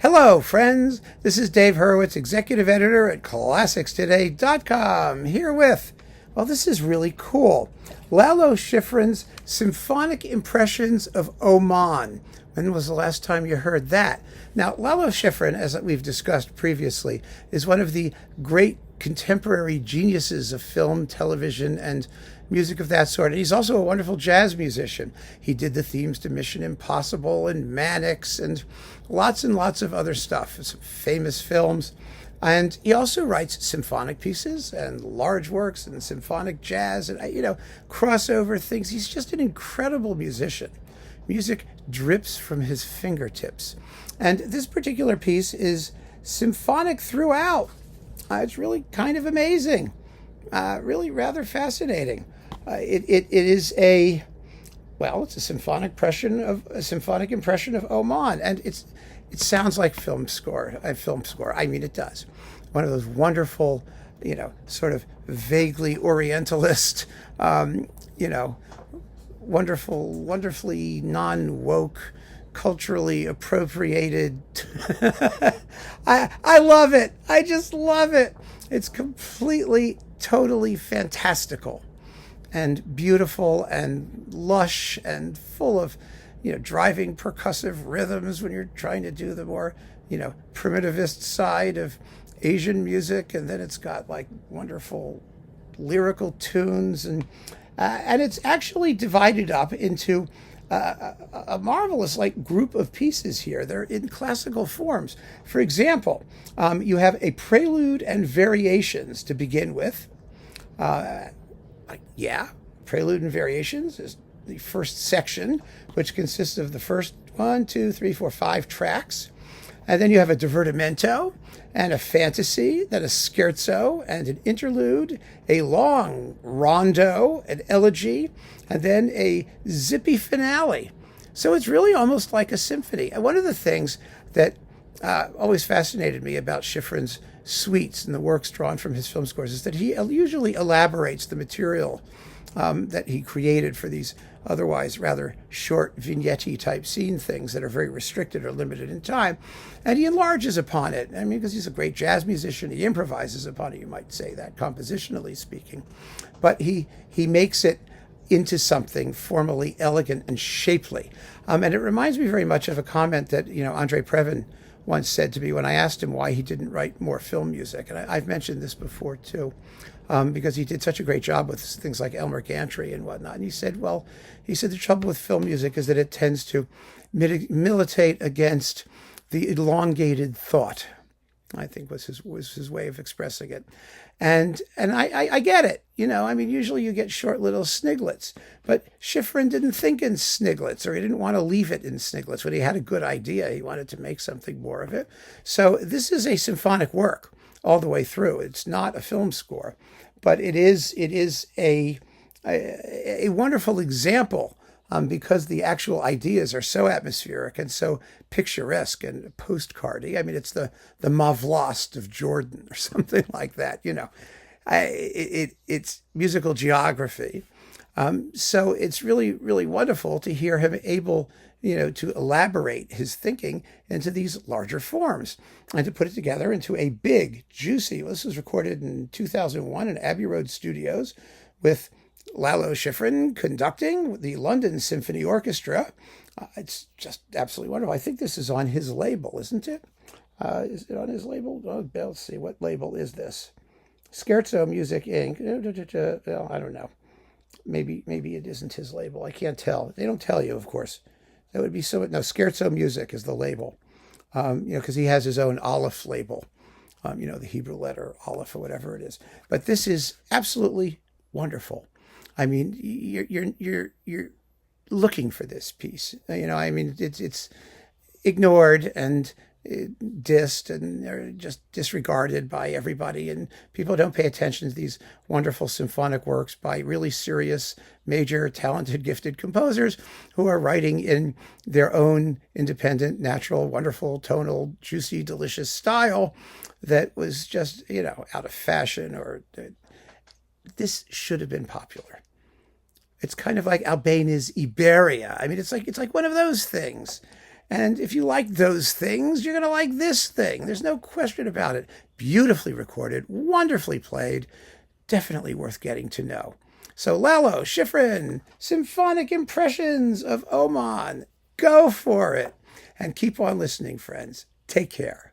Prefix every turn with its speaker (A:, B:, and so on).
A: Hello, friends. This is Dave Hurwitz, executive editor at ClassicsToday.com, here with, well, this is really cool, Lalo Schifrin's Symphonic Impressions of Oman. When was the last time you heard that? Now, Lalo Schifrin, as we've discussed previously, is one of the great contemporary geniuses of film, television, and music of that sort. And he's also a wonderful jazz musician. He did the themes to Mission Impossible and Mannix and lots of other stuff, some famous films. And he also writes symphonic pieces and large works and symphonic jazz and, crossover things. He's just an incredible musician. Music drips from his fingertips. And this particular piece is symphonic throughout. It's really kind of amazing, really rather fascinating. It is it's a symphonic impression of Oman, and it sounds like film score. I mean, it does. One of those wonderful, sort of vaguely Orientalist, wonderfully non-woke, culturally appropriated. I love it. I just love it. It's completely, totally fantastical and beautiful and lush and full of, driving percussive rhythms when you're trying to do the more, primitivist side of Asian music. And then it's got like wonderful lyrical tunes and it's actually divided up into a marvelous group of pieces here. They're in classical forms. For example, you have a prelude and variations to begin with. Prelude and variations is the first section, which consists of the first 1, 2, 3, 4, 5 tracks. And then you have a divertimento and a fantasy, then a scherzo and an interlude, a long rondo, an elegy, and then a zippy finale. So it's really almost like a symphony. And one of the things that always fascinated me about Schifrin's suites and the works drawn from his film scores is that he usually elaborates the material that he created for these otherwise rather short vignette type scene things that are very restricted or limited in time, and he enlarges upon it. I mean, because he's a great jazz musician, he improvises upon it, you might say that, compositionally speaking, but he makes it into something formally elegant and shapely. And it reminds me very much of a comment that Andre Previn once said to me when I asked him why he didn't write more film music. And I've mentioned this before too, because he did such a great job with things like Elmer Gantry and whatnot. And he said the trouble with film music is that it tends to militate against the elongated thought, I think was his way of expressing it. And I get it. Usually you get short little sniglets, but Schifrin didn't think in sniglets, or he didn't want to leave it in sniglets. When he had a good idea, he wanted to make something more of it. So this is a symphonic work all the way through. It's not a film score, but it is a wonderful example, because the actual ideas are so atmospheric and so picturesque and postcardy. I mean, it's the Mavlost of Jordan or something like that. It's musical geography. So it's really, really wonderful to hear him able, to elaborate his thinking into these larger forms and to put it together into a big, juicy. This was recorded in 2001 in Abbey Road Studios with Lalo Schifrin conducting the London Symphony Orchestra. It's just absolutely wonderful. I think this is on his label, isn't it? Is it on his label? Oh, let's see. What label is this? Scherzo Music Inc. Well, I don't know. Maybe it isn't his label. I can't tell. They don't tell you, of course. That would be so. No, Scherzo Music is the label. Because he has his own Aleph label. The Hebrew letter Aleph or whatever it is. But this is absolutely wonderful. I mean, you're looking for this piece. It's ignored and dissed and they're just disregarded by everybody, and people don't pay attention to these wonderful symphonic works by really serious, major, talented, gifted composers who are writing in their own independent, natural, wonderful, tonal, juicy, delicious style that was just, out of fashion. Or this should have been popular. It's kind of like Albania's Iberia. I mean, it's like one of those things. And if you like those things, you're going to like this thing. There's no question about it. Beautifully recorded, wonderfully played, definitely worth getting to know. So Lalo Schifrin, Symphonic Impressions of Oman. Go for it. And keep on listening, friends. Take care.